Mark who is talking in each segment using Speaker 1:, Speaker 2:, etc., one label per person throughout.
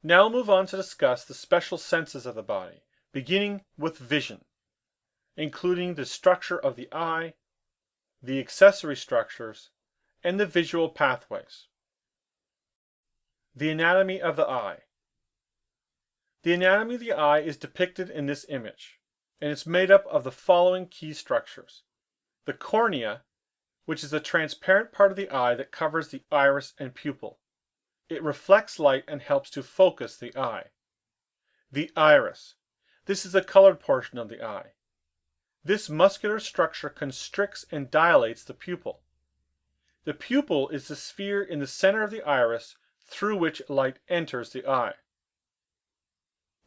Speaker 1: Now we'll move on to discuss the special senses of the body, beginning with vision, including the structure of the eye, the accessory structures, and the visual pathways. The anatomy of the eye. The anatomy of the eye is depicted in this image, and it's made up of the following key structures. The cornea, which is the transparent part of the eye that covers the iris and pupil. It reflects light and helps to focus the eye. The iris. This is the colored portion of the eye. This muscular structure constricts and dilates the pupil. The pupil is the sphere in the center of the iris through which light enters the eye.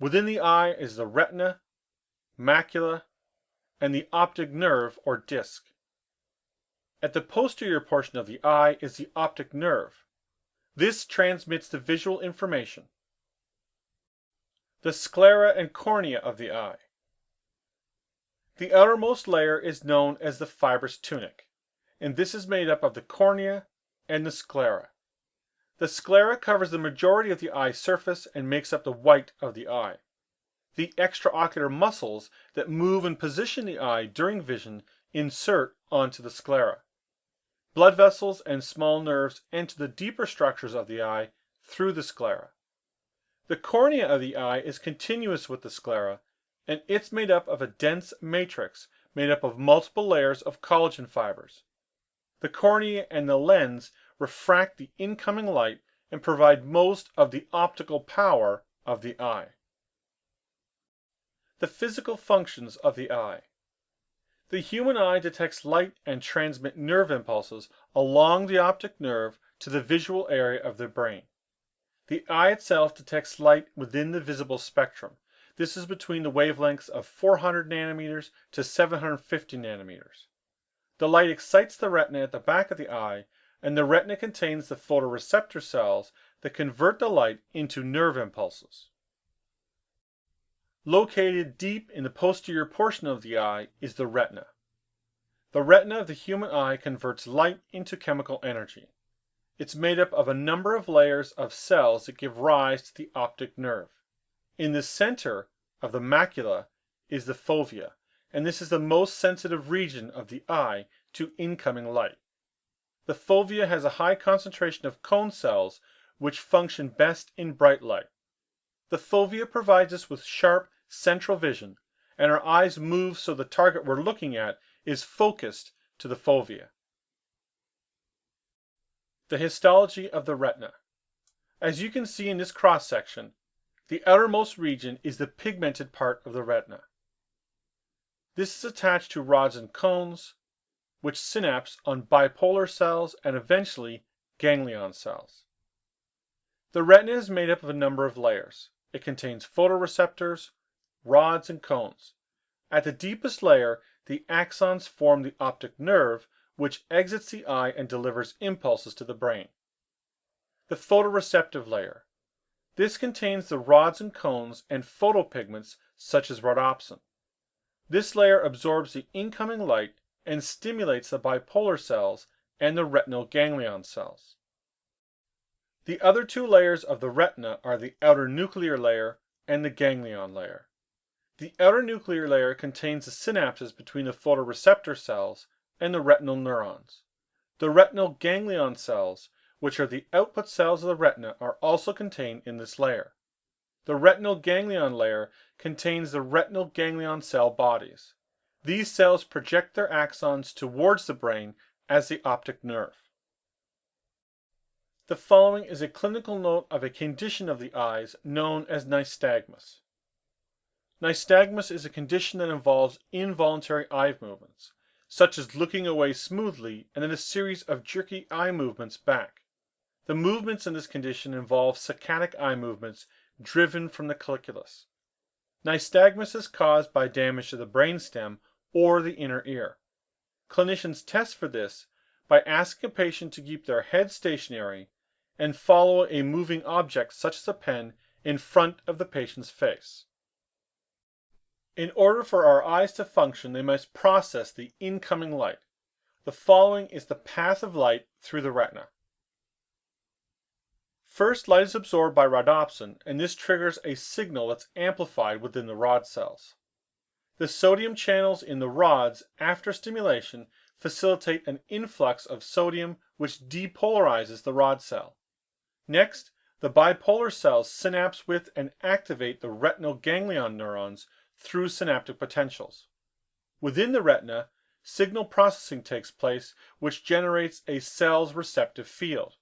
Speaker 1: Within the eye is the retina, macula, and the optic nerve or disc. At the posterior portion of the eye is the optic nerve. This transmits the visual information. The sclera and cornea of the eye. The outermost layer is known as the fibrous tunic, and this is made up of the cornea and the sclera. The sclera covers the majority of the eye surface and makes up the white of the eye. The extraocular muscles that move and position the eye during vision insert onto the sclera. Blood vessels and small nerves enter the deeper structures of the eye through the sclera. The cornea of the eye is continuous with the sclera, and it's made up of a dense matrix made up of multiple layers of collagen fibers. The cornea and the lens refract the incoming light and provide most of the optical power of the eye. The physical functions of the eye. The human eye detects light and transmits nerve impulses along the optic nerve to the visual area of the brain. The eye itself detects light within the visible spectrum. This is between the wavelengths of 400 nanometers to 750 nanometers. The light excites the retina at the back of the eye, and the retina contains the photoreceptor cells that convert the light into nerve impulses. Located deep in the posterior portion of the eye is the retina. The retina of the human eye converts light into chemical energy. It's made up of a number of layers of cells that give rise to the optic nerve. In the center of the macula is the fovea, and this is the most sensitive region of the eye to incoming light. The fovea has a high concentration of cone cells which function best in bright light. The fovea provides us with sharp central vision, and our eyes move so the target we're looking at is focused to the fovea. The histology of the retina. As you can see in this cross-section, the outermost region is the pigmented part of the retina. This is attached to rods and cones, which synapse on bipolar cells and eventually ganglion cells. The retina is made up of a number of layers. It contains photoreceptors, rods, and cones. At the deepest layer, the axons form the optic nerve, which exits the eye and delivers impulses to the brain. The photoreceptive layer. This contains the rods and cones and photopigments such as rhodopsin. This layer absorbs the incoming light and stimulates the bipolar cells and the retinal ganglion cells. The other two layers of the retina are the outer nuclear layer and the ganglion layer. The outer nuclear layer contains the synapses between the photoreceptor cells and the retinal neurons. The retinal ganglion cells, which are the output cells of the retina, are also contained in this layer. The retinal ganglion layer contains the retinal ganglion cell bodies. These cells project their axons towards the brain as the optic nerve. The following is a clinical note of a condition of the eyes known as nystagmus. Nystagmus is a condition that involves involuntary eye movements, such as looking away smoothly and then a series of jerky eye movements back. The movements in this condition involve saccadic eye movements driven from the colliculus. Nystagmus is caused by damage to the brainstem or the inner ear. Clinicians test for this by asking a patient to keep their head stationary and follow a moving object such as a pen in front of the patient's face. In order for our eyes to function, they must process the incoming light. The following is the path of light through the retina. First, light is absorbed by rhodopsin, and this triggers a signal that's amplified within the rod cells. The sodium channels in the rods, after stimulation, facilitate an influx of sodium which depolarizes the rod cell. Next, the bipolar cells synapse with and activate the retinal ganglion neurons through synaptic potentials. Within the retina, signal processing takes place which generates a cell's receptive field.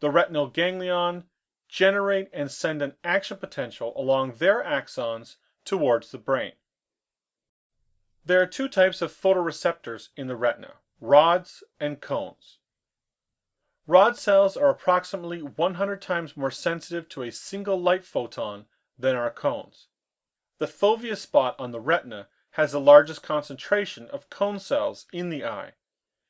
Speaker 1: The retinal ganglion generate and send an action potential along their axons towards the brain. There are two types of photoreceptors in the retina, rods and cones. Rod cells are approximately 100 times more sensitive to a single light photon than are cones. The fovea spot on the retina has the largest concentration of cone cells in the eye.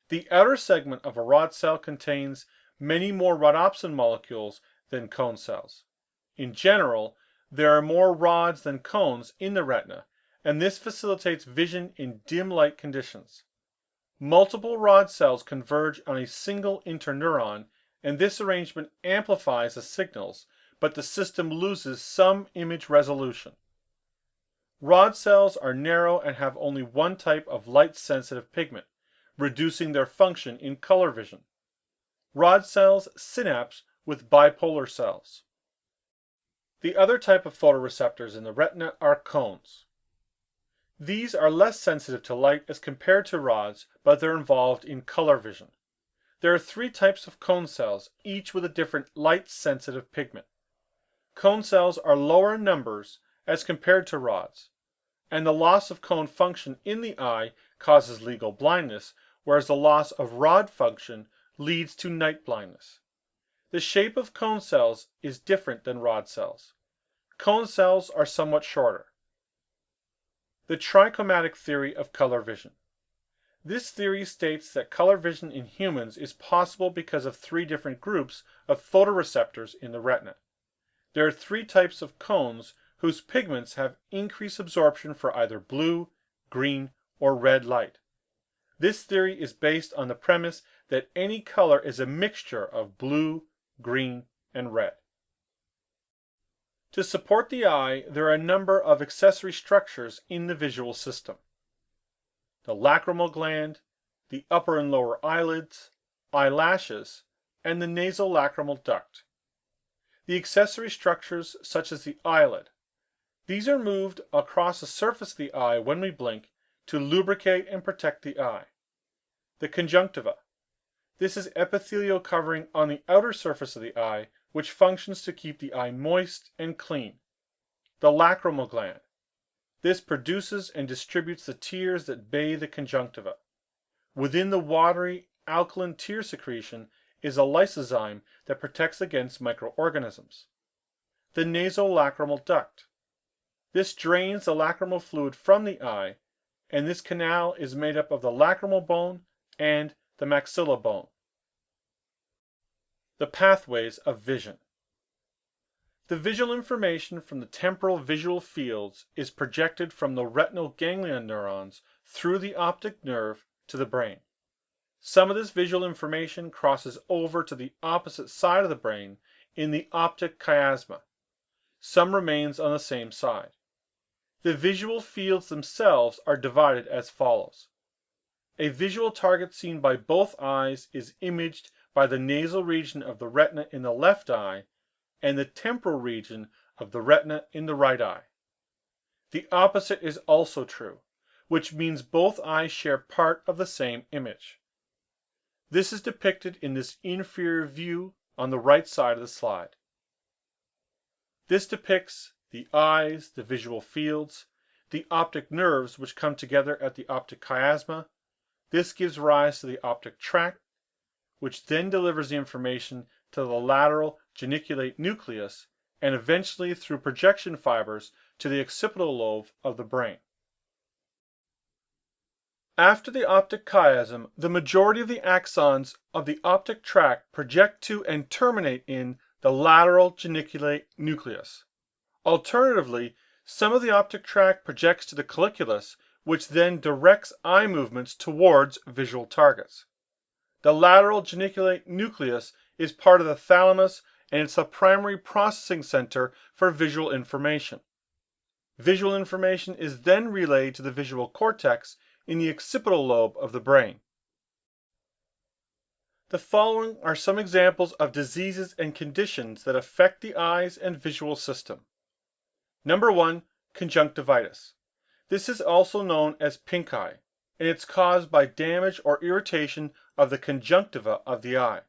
Speaker 1: The outer segment of a rod cell contains many more rhodopsin molecules than cone cells. In general, there are more rods than cones in the retina, and this facilitates vision in dim light conditions. Multiple rod cells converge on a single interneuron, and this arrangement amplifies the signals, but the system loses some image resolution. Rod cells are narrow and have only one type of light-sensitive pigment, reducing their function in color vision. Rod cells synapse with bipolar cells. The other type of photoreceptors in the retina are cones. These are less sensitive to light as compared to rods, but they're involved in color vision. There are three types of cone cells, each with a different light-sensitive pigment. Cone cells are lower in numbers as compared to rods, and the loss of cone function in the eye causes legal blindness, whereas the loss of rod function leads to night blindness. The shape of cone cells is different than rod cells. Cone cells are somewhat shorter. The trichromatic theory of color vision. This theory states that color vision in humans is possible because of three different groups of photoreceptors in the retina. There are three types of cones whose pigments have increased absorption for either blue, green, or red light. This theory is based on the premise that any color is a mixture of blue, green, and red. To support the eye, there are a number of accessory structures in the visual system. The lacrimal gland, the upper and lower eyelids, eyelashes, and the nasolacrimal duct. The accessory structures such as the eyelid. These are moved across the surface of the eye when we blink to lubricate and protect the eye. The conjunctiva. This is epithelial covering on the outer surface of the eye, which functions to keep the eye moist and clean. The lacrimal gland. This produces and distributes the tears that bathe the conjunctiva. Within the watery, alkaline tear secretion is a lysozyme that protects against microorganisms. The nasolacrimal duct. This drains the lacrimal fluid from the eye, and this canal is made up of the lacrimal bone and the maxilla bone. The pathways of vision. The visual information from the temporal visual fields is projected from the retinal ganglion neurons through the optic nerve to the brain. Some of this visual information crosses over to the opposite side of the brain in the optic chiasma. Some remains on the same side. The visual fields themselves are divided as follows. A visual target seen by both eyes is imaged by the nasal region of the retina in the left eye and the temporal region of the retina in the right eye. The opposite is also true, which means both eyes share part of the same image. This is depicted in this inferior view on the right side of the slide. This depicts the eyes, the visual fields, the optic nerves which come together at the optic chiasma. This gives rise to the optic tract, which then delivers the information to the lateral geniculate nucleus and eventually through projection fibers to the occipital lobe of the brain. After the optic chiasm, the majority of the axons of the optic tract project to and terminate in the lateral geniculate nucleus. Alternatively, some of the optic tract projects to the colliculus, which then directs eye movements towards visual targets. The lateral geniculate nucleus is part of the thalamus and it's the primary processing center for visual information. Visual information is then relayed to the visual cortex in the occipital lobe of the brain. The following are some examples of diseases and conditions that affect the eyes and visual system. Number 1, conjunctivitis. This is also known as pink eye, and it's caused by damage or irritation of the conjunctiva of the eye.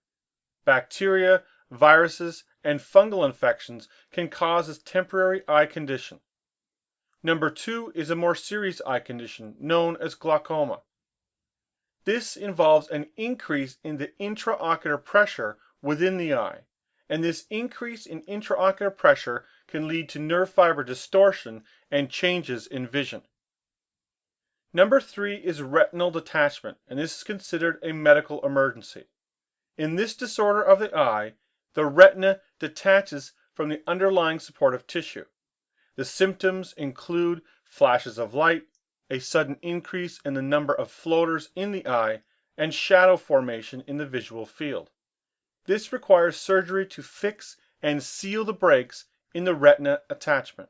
Speaker 1: Bacteria, viruses, and fungal infections can cause this temporary eye condition. Number 2 is a more serious eye condition known as glaucoma. This involves an increase in the intraocular pressure within the eye, and this increase in intraocular pressure can lead to nerve fiber distortion and changes in vision. Number 3 is retinal detachment, and this is considered a medical emergency. In this disorder of the eye, the retina detaches from the underlying supportive tissue. The symptoms include flashes of light, a sudden increase in the number of floaters in the eye, and shadow formation in the visual field. This requires surgery to fix and seal the breaks in the retina attachment.